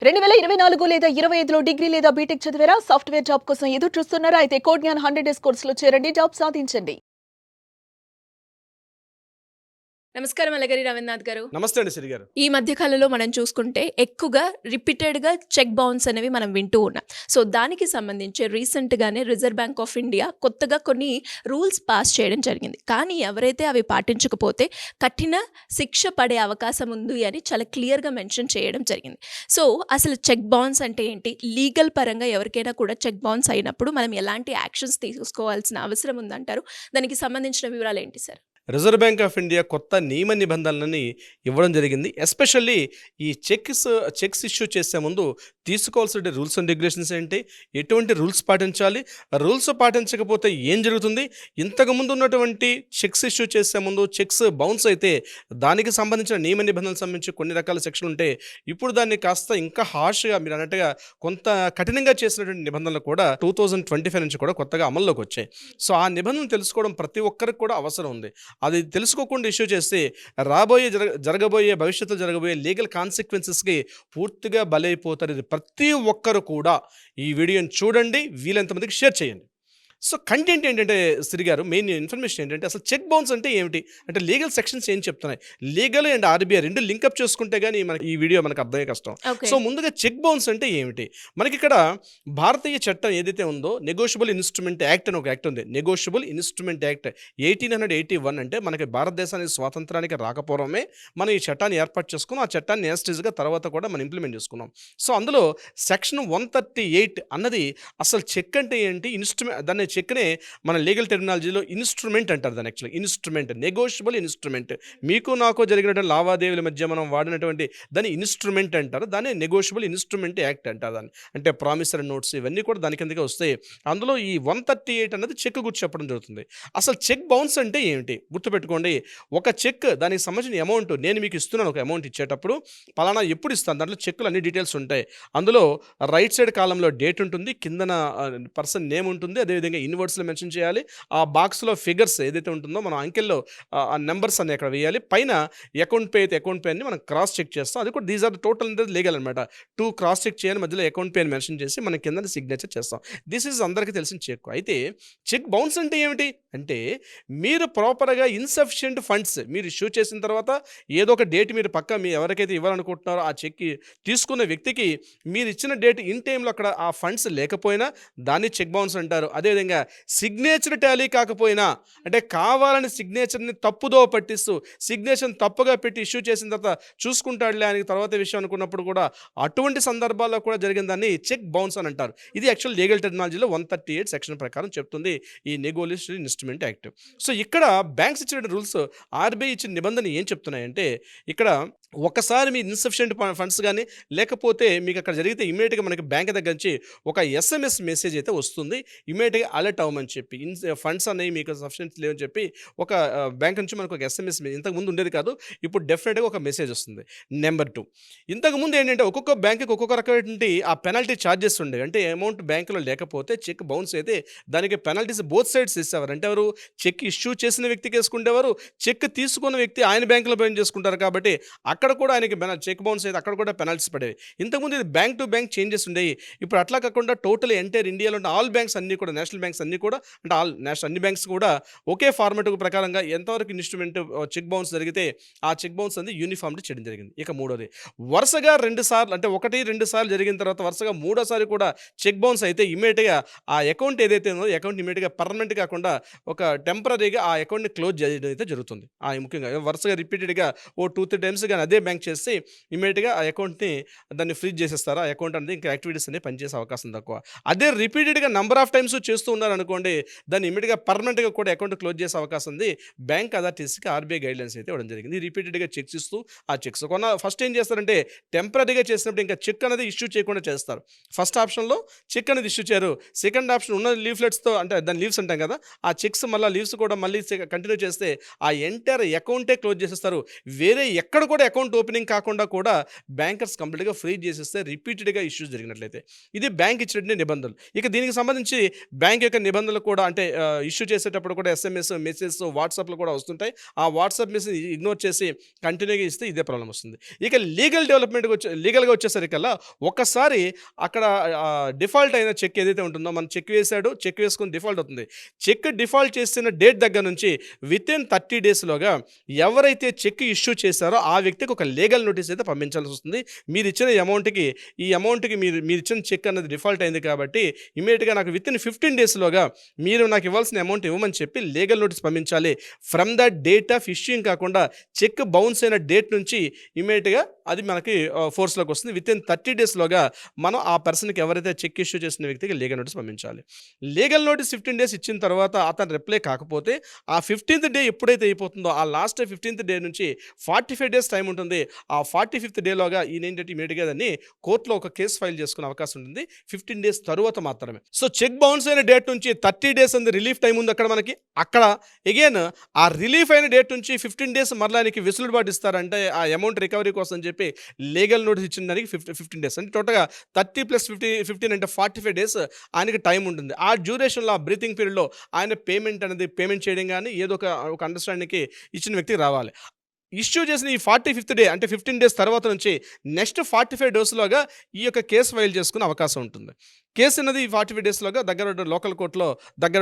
2024 లేదా 25లో డిగ్రీ లేదా బీటెక్ చదివారా? సాఫ్ట్‌వేర్ జాబ్ కోసం ఎదురు చూస్తున్నారా? అయితే కోడ్ జ్ఞాన్ 100 డేస్ కోర్సులో చేరండి. జాబ్ సాధించండి. నమస్కారం అలగరి రవీంద్రనాథ్ గారు. నమస్తే అండి సిరి గారు. ఈ మధ్య కాలంలో మనం చూసుకుంటే ఎక్కువగా రిపీటెడ్‌గా చెక్ బౌన్స్ అనేవి మనం వింటూ ఉన్నాం. సో, దానికి సంబంధించి రీసెంట్‌గానే రిజర్వ్ బ్యాంక్ ఆఫ్ ఇండియా కొత్తగా కొన్ని రూల్స్ పాస్ చేయడం జరిగింది. కానీ ఎవరైతే అవి పాటించకపోతే కఠిన శిక్ష పడే అవకాశం ఉంది అని చాలా క్లియర్‌గా మెన్షన్ చేయడం జరిగింది. సో, అసలు చెక్ బౌన్స్ అంటే ఏంటి? లీగల్ పరంగా ఎవరికైనా కూడా చెక్ బౌన్స్ అయినప్పుడు మనం ఎలాంటి యాక్షన్స్ తీసుకోవాల్సిన అవసరం ఉందంటారు? దానికి సంబంధించిన వివరాలు ఏంటి sir? Reserve bank of India కొత్త నియమ నిబంధనలని ఇవ్వడం జరిగింది. ఎస్పెషల్లీ ఈ చెక్స్ ఇష్యూ చేసే ముందు తీసుకోవాల్సిన రూల్స్ అండ్ రెగ్యులేషన్స్ ఏంటి? ఎటువంటి రూల్స్ పాటించాలి? రూల్స్ పాటించకపోతే ఏం జరుగుతుంది? ఇంతకుముందు ఉన్నటువంటి చెక్స్ ఇష్యూ చేసే ముందు చెక్స్ బౌన్స్ అయితే దానికి సంబంధించిన నియమ నిబంధనలకు సంబంధించి కొన్ని రకాల సెక్షన్లు ఉంటే ఇప్పుడు దాన్ని కాస్త ఇంకా హార్ష్గా మీరు అన్నట్టుగా కొంత కఠినంగా చేసినటువంటి నిబంధనలు కూడా 2025 నుంచి కూడా కొత్తగా అమల్లోకి వచ్చాయి. సో ఆ నిబంధనలు తెలుసుకోవడం ప్రతి ఒక్కరికి కూడా అవసరం ఉంది. అది తెలుసుకోకుండా ఇష్యూ చేస్తే భవిష్యత్తులో జరగబోయే లీగల్ కాన్సిక్వెన్సెస్కి పూర్తిగా బలైపోతారు. ఇది ప్రతి ఒక్కరు కూడా ఈ వీడియోని చూడండి, వీలైనంత మందికి షేర్ చేయండి. సో కంటెంట్ ఏంటంటే సిరి గారు, మెయిన్ ఇన్ఫర్మేషన్ ఏంటంటే అసలు చెక్ బౌన్స్ అంటే ఏమిటి అంటే లీగల్ సెక్షన్స్ ఏం చెప్తున్నాయి, లీగల్ అండ్ ఆర్బీఐ రెండు లింకప్ చేసుకుంటే కానీ మనకి ఈ వీడియో మనకు అర్థమయ్యే కష్టం. సో ముందుగా చెక్ బౌన్స్ అంటే ఏమిటి? మనకి ఇక్కడ భారతీయ చట్టం ఏదైతే ఉందో నెగోషియబుల్ ఇన్స్ట్రుమెంట్ యాక్ట్ అని ఒక యాక్ట్ ఉంది. నెగోషియబుల్ ఇన్స్ట్రుమెంట్ యాక్ట్ 1881 అంటే మనకి భారతదేశానికి స్వాతంత్రానికి రాకపోవడమే మనం ఈ చట్టాన్ని ఏర్పాటు చేసుకున్నాం. ఆ చట్టాన్ని యాస్టీజ్గా తర్వాత కూడా మనం ఇంప్లిమెంట్ చేసుకున్నాం. సో అందులో సెక్షన్ 138 అన్నది అసలు చెక్ అంటే ఏంటి, ఇన్స్ట్రుమెంట్, దాన్ని చెక్నే మన లీగల్ టెర్మినాలజీలో ఇన్స్ట్రుమెంట్ అంటారు. దాన్ని యాక్చువల్గా ఇన్స్ట్రుమెంట్, నెగోషియబుల్ ఇన్స్ట్రుమెంట్, మీకు నాకు జరిగినటువంటి లావాదేవీల మధ్య మనం వాడినటువంటి దాన్ని ఇన్స్ట్రుమెంట్ అంటారు. దాన్ని నెగోషియబుల్ ఇన్స్ట్రుమెంట్ యాక్ట్ అంటారు. దాన్ని అంటే ప్రామిసరీ నోట్స్ ఇవన్నీ కూడా దాని కిందకే వస్తాయి. అందులో ఈ 138 అన్నది చెక్ గుర్తు చెప్పడం జరుగుతుంది. అసలు చెక్ బౌన్స్ అంటే ఏమిటి గుర్తుపెట్టుకోండి. ఒక చెక్ దానికి సంబంధించిన అమౌంట్ నేను మీకు ఇస్తున్నాను, ఒక అమౌంట్ ఇచ్చేటప్పుడు పలానా ఎప్పుడు ఇస్తాను, దాంట్లో చెక్కులు అన్ని డీటెయిల్స్ ఉంటాయి. అందులో రైట్ సైడ్ కాలంలో డేట్ ఉంటుంది, కిందన పర్సన్ నేమ్ ఉంటుంది, అదేవిధంగా ఇన్వర్డ్స్లో మెన్షన్ చేయాలి. ఆ బాక్స్లో ఫిగర్స్ ఏదైతే ఉంటుందో మనం అంకెల్లో ఆ నెంబర్స్ అన్ని అక్కడ వేయాలి. పైన అకౌంట్ పే అయితే అకౌంట్ పే అని మనం క్రాస్ చెక్ చేస్తాం. అది కూడా దీస్ ఆర్ టోటల్ లీగల్ అనమాట. టూ క్రాస్ చెక్ చేయాలి, మధ్యలో అకౌంట్ పే అని మెన్షన్ చేసి మన కింద సిగ్నేచర్ చేస్తాం. దిస్ ఈజ్ అందరికీ తెలిసిన చెక్. అయితే చెక్ బౌన్స్ అంటే ఏమిటి అంటే మీరు ప్రాపర్గా ఇన్సఫిషియెంట్ ఫండ్స్ మీరు ఇష్యూ చేసిన తర్వాత ఏదో ఒక డేట్ మీరు పక్క మీ ఎవరికైతే ఇవ్వాలనుకుంటున్నారో ఆ చెక్ తీసుకున్న వ్యక్తికి మీరు ఇచ్చిన డేట్ ఇన్ టైంలో అక్కడ ఆ ఫండ్స్ లేకపోయినా దాన్ని చెక్ బౌన్స్ అంటారు. అదేవిధంగా సిగ్నేచర్ టాలీ కాకపోయినా అంటే కావాలని సిగ్నేచర్ని తప్పుదో పట్టిస్తూ సిగ్నేచర్ తప్పుగా పెట్టి ఇష్యూ చేసిన తర్వాత చూసుకుంటాడులే అని తర్వాత విషయం అనుకున్నప్పుడు కూడా అటువంటి సందర్భాల్లో కూడా జరిగిన దాన్ని చెక్ బౌన్స్ అని అంటారు. ఇది యాక్చువల్ లీగల్ టెర్మినాలజీలో 138 సెక్షన్ ప్రకారం చెప్తుంది ఈ నెగోషియబుల్ ఇన్స్ట్రుమెంట్ యాక్ట్. సో ఇక్కడ బ్యాంక్స్ ఇచ్చిన రూల్స్, ఆర్బీఐ ఇచ్చిన నిబంధన ఏం చెప్తున్నాయంటే ఇక్కడ ఒకసారి మీ ఇన్సఫిషియెంట్ ఫండ్స్ కానీ లేకపోతే మీకు అక్కడ జరిగితే ఇమీడియట్గా మనకి బ్యాంక్ దగ్గర నుంచి ఒక ఎస్ఎంఎస్ మెసేజ్ అయితే వస్తుంది. ఇమీడియట్గా అలర్ట్ అవ్వమని చెప్పి ఫండ్స్ అనేవి మీకు సఫిషియెంట్ లేవని చెప్పి ఒక బ్యాంక్ నుంచి మనకు ఒక ఎస్ఎంఎస్ ఇంతకుముందు ఉండేది కాదు, ఇప్పుడు డెఫినెట్గా ఒక మెసేజ్ వస్తుంది. నెంబర్ 2, ఇంతకుముందు ఏంటంటే ఒక్కొక్క బ్యాంకుకి ఒక్కొక్క రకమైనటువంటి ఆ పెనాల్టీ ఛార్జెస్ ఉండేవి. అంటే అమౌంట్ బ్యాంకులో లేకపోతే చెక్ బౌన్స్ అయితే దానికి పెనాల్టీస్ బోత్ సైడ్స్ ఇచ్చేవారు. అంటే ఎవరు చెక్ ఇష్యూ చేసిన వ్యక్తికి వేసుకుంటేవారు, చెక్ తీసుకున్న వ్యక్తి ఆయన బ్యాంకులో పే చేసుకుంటారు. కాబట్టి అక్కడ కూడా ఆయనకి చెక్ బౌన్స్ అయితే అక్కడ కూడా పెనాల్టీస్ పడేవి. ఇంతకుముందు ఇది బ్యాంక్ టు బ్యాంక్ చేంజెస్ ఉండేవి. ఇప్పుడు అట్లా కాకుండా టోటల్ ఎంటైర్ ఇండియాలో ఉన్న ఆల్ బ్యాంక్స్ అన్నీ కూడా, నేషనల్ బ్యాంక్స్ అన్నీ కూడా, అంటే ఆల్ నేషనల్ అన్ని బ్యాంక్స్ కూడా ఒకే ఫార్మాట్ ప్రకారంగా ఎంతవరకు ఇన్స్ట్రుమెంట్ చెక్ బౌన్స్ జరిగితే ఆ చెక్ బౌన్స్ అనేది యూనిఫామ్లీ చేయడం జరిగింది. ఇక మూడోది, వరుసగా 2 సార్లు అంటే 1-2 సార్లు జరిగిన తర్వాత వరుసగా మూడోసారి కూడా చెక్ బౌన్స్ అయితే ఇమీడియట్గా ఆ అకౌంట్ ఏదైతే ఉందో అకౌంట్ ఇమీడియట్గా పర్మనెంట్ కాకుండా ఒక టెంపరీగా ఆ అకౌంట్ని క్లోజ్ చేయడం అయితే జరుగుతుంది. ముఖ్యంగా వరుసగా రిపీటెడ్గా ఓ 2-3 టైమ్స్ కానీ అదే బ్యాంక్ చేస్తే ఇమీడియట్గా ఆ అకౌంట్ని దాన్ని ఫ్రీజ్ చేసేస్తారు. ఆ అకౌంట్ అనేది ఇంకా యాక్టివిటీస్ అనేవి పనిచేసే అవకాశం తక్కువ. అదే రిపీటెడ్గా నెంబర్ ఆఫ్ టైమ్స్ చేస్తూ ఉన్నారనుకోండి, దాన్ని ఇమీడియట్గా పర్మనెంట్గా కూడా అకౌంట్ క్లోజ్ చేసే అవకాశం ఉంది. బ్యాంక్ అథారిటీస్కి ఆర్బీఐ గైడ్లైన్స్ అయితే ఇవ్వడం జరిగింది. రిపీటెడ్గా చెక్స్ ఇస్తూ ఆ చెక్స్ ఫస్ట్ ఏం చేస్తారంటే టెంపరీగా చేసినప్పుడు ఇంకా చెక్ అనేది ఇష్యూ చేయకుండా చేస్తారు. ఫస్ట్ ఆప్షన్లో చెక్ అనేది ఇష్యూ చేయరు. సెకండ్ ఆప్షన్ ఉన్న లీఫ్లెట్స్తో, అంటే దాని లీవ్స్ అంటాం కదా, ఆ చెక్స్ మళ్ళీ లీవ్స్ కూడా మళ్ళీ కంటిన్యూ చేస్తే ఆ ఎంటైర్ అకౌంటే క్లోజ్ చేసేస్తారు. వేరే ఎక్కడ కూడా అకౌంట్ ఓపెనింగ్ కాకుండా కూడా బ్యాంకర్స్ కంప్లీట్గా ఫ్రీజ్ చేసేస్తే రిపీటెడ్గా ఇష్యూస్ జరిగినట్లయితే. ఇది బ్యాంక్ ఇచ్చినటువంటి నిబంధనలు. ఇక దీనికి సంబంధించి బ్యాంక్ బ్యాంక్ యొక్క నిబంధనలు కూడా అంటే ఇష్యూ చేసేటప్పుడు కూడా ఎస్ఎంఎస్ మెసేజెస్ వాట్సాప్లో కూడా వస్తుంటాయి. ఆ వాట్సాప్ మెసేజ్ ఇగ్నోర్ చేసి కంటిన్యూగా ఇస్తే ఇదే ప్రాబ్లం వస్తుంది. ఇక లీగల్గా వచ్చేసరికల్లా ఒకసారి అక్కడ డిఫాల్ట్ అయిన చెక్ ఏదైతే ఉంటుందో మనం చెక్ వేసాడు, చెక్ వేసుకుని డిఫాల్ట్ అవుతుంది. చెక్ డిఫాల్ట్ చేసిన డేట్ దగ్గర నుంచి వితిన్ 30 డేస్లోగా ఎవరైతే చెక్ ఇష్యూ చేశారో ఆ వ్యక్తికి ఒక లీగల్ నోటీస్ అయితే పంపించాల్సి వస్తుంది. మీరు ఇచ్చిన అమౌంట్కి మీరు ఇచ్చిన చెక్ అన్నది డిఫాల్ట్ అయింది కాబట్టి ఇమీడియట్గా నాకు వితిన్ 15 డేస్లోగా మీరు నాకు ఇవ్వాల్సిన అమౌంట్ ఇవ్వమని చెప్పి లీగల్ నోటీస్ పంపించాలి. From the date of issuing కాకుండా చెక్ బౌన్స్ అయిన డేట్ నుంచి ఇమీడియట్గా అది మనకి ఫోర్స్లోకి వస్తుంది. వితిన్ 30 డేస్లోగా మనం ఆ పర్సన్కి ఎవరైతే చెక్ ఇష్యూ చేసిన వ్యక్తికి లీగల్ నోటీస్ పంపించాలి. లీగల్ నోటీస్ 15 డేస్ ఇచ్చిన తర్వాత అతను రిప్లై కాకపోతే ఆ 15th డే ఎప్పుడైతే అయిపోతుందో ఆ లాస్ట్ 15th డే నుంచి 45 డేస్ టైం ఉంటుంది. ఆ 45th డేలోగా ఈయన ఏంటంటే ఇమీడియట్గా దాన్ని కోర్టులో ఒక కేసు ఫైల్ చేసుకునే అవకాశం ఉంటుంది 15 డేస్ తరువాత మాత్రమే. సో చెక్ బౌన్స్ అయిన డేట్ నుంచి 30 డేస్ అనేది రిలీఫ్ టైం ఉంది అక్కడ అగైన్ ఆ రిలీఫ్ అయిన డేట్ నుంచి 15 డేస్ మరలానికి వెసులుబాటు ఇస్తారంటే ఆ అమౌంట్ రికవరీ కోసం అని చెప్పి లీగల్ నోటీస్ ఇచ్చిన దానికి 15 డేస్ అంటే టోటల్గా 30 + 15 అంటే 45 డేస్ ఆయనకి టైం ఉంటుంది. ఆ డ్యూరేషన్లో ఆ బ్రీతింగ్ పీరియడ్లో ఆయన పేమెంట్ చేయడం కానీ ఏదో ఒక అండర్స్టాండింగ్కి ఇచ్చిన వ్యక్తికి రావాలి. ఇష్యూ చేసిన ఈ 45th డే అంటే 15 డేస్ తర్వాత నుంచి నెక్స్ట్ 45 డేస్లోగా ఈ యొక్క కేసు ఫైల్ చేసుకునే అవకాశం ఉంటుంది. కేసు అన్నది ఈ 45 డేస్లోగా దగ్గర లోకల్ కోర్టులో దగ్గర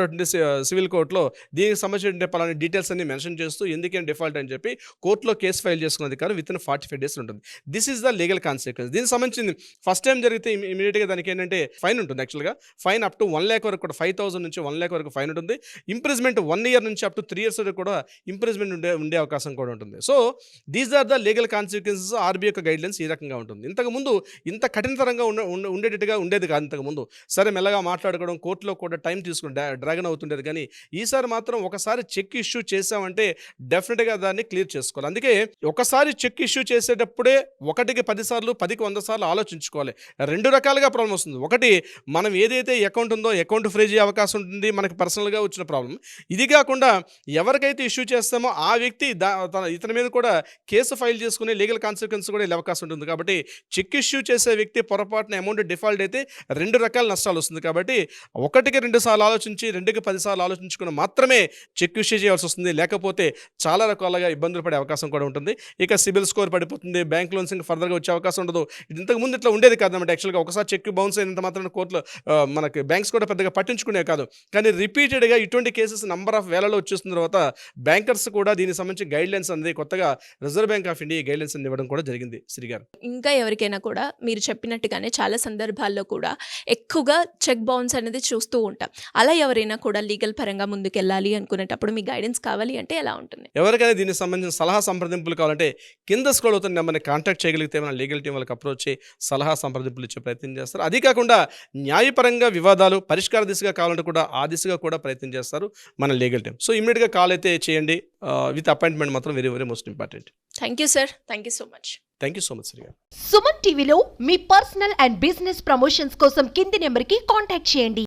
సివిల్ కోర్టులో దీనికి సంబంధించిన పలానా డీటెయిల్స్ అన్ని మెన్షన్ చేస్తూ ఎందుకేం డిఫాల్ట్ అని చెప్పి కోర్టులో కేసు ఫైల్ చేసుకున్న అధికారం వితిన్ 45 డేస్ ఉంటుంది. This is the legal consequence. దీనికి సంబంధించి ఫస్ట్ టైం జరిగితే ఇమీడియట్గా దానికి ఏంటంటే ఫైన్ ఉంటుంది. యాక్చువల్గా ఫైన్ అప్ టు 1 lakh వరకు కూడా 5,000 నుంచి 1 lakh వరకు ఫైన్ ఉంటుంది. ఇంప్రిజ్మెంట్ 1 year నుంచి అప్ టు 3 years వరకు కూడా ఇంప్రిజ్మెంట్ ఉండే అవకాశం కూడా ఉంటుంది. So these are the legal consequences. RBI యొక్క గైడ్లైన్స్ ఈ రకంగా ఉంటుంది. ఇంతకుముందు ఇంత కఠినతరంగా ఉండేటట్టుగా ఉండేది కాదు. ఇంతకుముందు సరే మెల్లగా మాట్లాడుకోవడం కోర్టులో కూడా టైం తీసుకుని డ్రాగన్ అవుతుండేది. కానీ ఈసారి మాత్రం ఒకసారి చెక్ ఇష్యూ చేసామంటే డెఫినెట్గా దాన్ని క్లియర్ చేసుకోవాలి. అందుకే ఒకసారి చెక్ ఇష్యూ చేసేటప్పుడే 1కి 10 సార్లు 10కి 100 సార్లు ఆలోచించుకోవాలి. 2 రకాలుగా ప్రాబ్లం వస్తుంది. ఒకటి మనం ఏదైతే అకౌంట్ ఉందో అకౌంట్ ఫ్రీజ్ అయ్యే అవకాశం ఉంటుంది మనకి పర్సనల్గా వచ్చిన ప్రాబ్లం. ఇది కాకుండా ఎవరికైతే ఇష్యూ చేస్తామో ఆ వ్యక్తి ఇతని మీద కూడా కేసు ఫైల్ చేసుకునే లీగల్ కాన్సిక్వెన్స్ కూడా వెళ్ళే అవకాశం ఉంటుంది. కాబట్టి చెక్ ఇష్యూ చేసే వ్యక్తి పొరపాటున అమౌంట్ డిఫాల్ట్ అయితే 2 రకాల నష్టాలు వస్తుంది. కాబట్టి 1కి 2 సార్లు ఆలోచించి 2కి 10 సార్లు ఆలోచించుకుని మాత్రమే చెక్ ఇష్యూ చేయాల్సి వస్తుంది. లేకపోతే చాలా రకాలుగా ఇబ్బందులు పడే అవకాశం కూడా ఉంటుంది. ఇక సిబిల్ స్కోర్ పడిపోతుంది. బ్యాంక్ లోన్స్ ఇంకా ఫర్దర్గా వచ్చే అవకాశం ఉండదు. ఇంతకుముందు ఇట్లా ఉండేది కాదన్నమాట. యాక్చువల్గా ఒకసారి చెక్ బౌన్స్ అయినంత మాత్రం కోర్టులో మనకి బ్యాంక్స్ కూడా పెద్దగా పట్టించుకునేవి కాదు. కానీ రిపీటెడ్గా ఇటువంటి కేసెస్ నంబర్ ఆఫ్ వేలలో వచ్చేసిన తర్వాత బ్యాంకర్స్ కూడా దీనికి సంబంధించి గైడ్లైన్స్ అనేది కొత్తగా reserve bank of India guidelines ఇవ్వడం కూడా జరిగింది. శ్రీగారు ఇంకా ఎవరికైనా కూడా మీరు చెప్పినట్టుగానే చాలా సందర్భాల్లో కూడా ఎక్కువగా చెక్ బౌన్స్ అనేది చూస్తూ ఉంటాం. అలా ఎవరైనా కూడా లీగల్ పరంగా ముందుకెళ్ళాలి అనుకునేటప్పుడు మీ గైడెన్స్ కావాలి అంటే ఎలా ఉంటుంది? ఎవరికైనా దీనికి సంబంధించిన సలహా సంప్రదింపులు కావాలంటే కింద స్క్రోల్ అవుతున్న నెంబర్ని కాంటాక్ట్ చేయగలిగితే మన లీగల్ టీం వాళ్ళకి అప్రోచ్ చేయి సలహా సంప్రదింపులు ఇచ్చే ప్రయత్నం చేస్తారు. అది కాకుండా న్యాయపరంగా వివాదాలు పరిష్కార దిశగా కావాలంటే కూడా ఆ దిశగా కూడా ప్రయత్నం చేస్తారు మన లీగల్ టీం. సో ఇమ్మీడియట్గా కాల్ అయితే చేయండి. విత్ అపాయింట్మెంట్ మాత్రం very very most important. Thank you sir. Thank you so much. Thank you so much శ్రీగారు. సుమన్ టీవీలో మీ పర్సనల్ అండ్ బిజినెస్ ప్రమోషన్స్ కోసం కింది నెంబర్కి కాంటాక్ట్ చేయండి.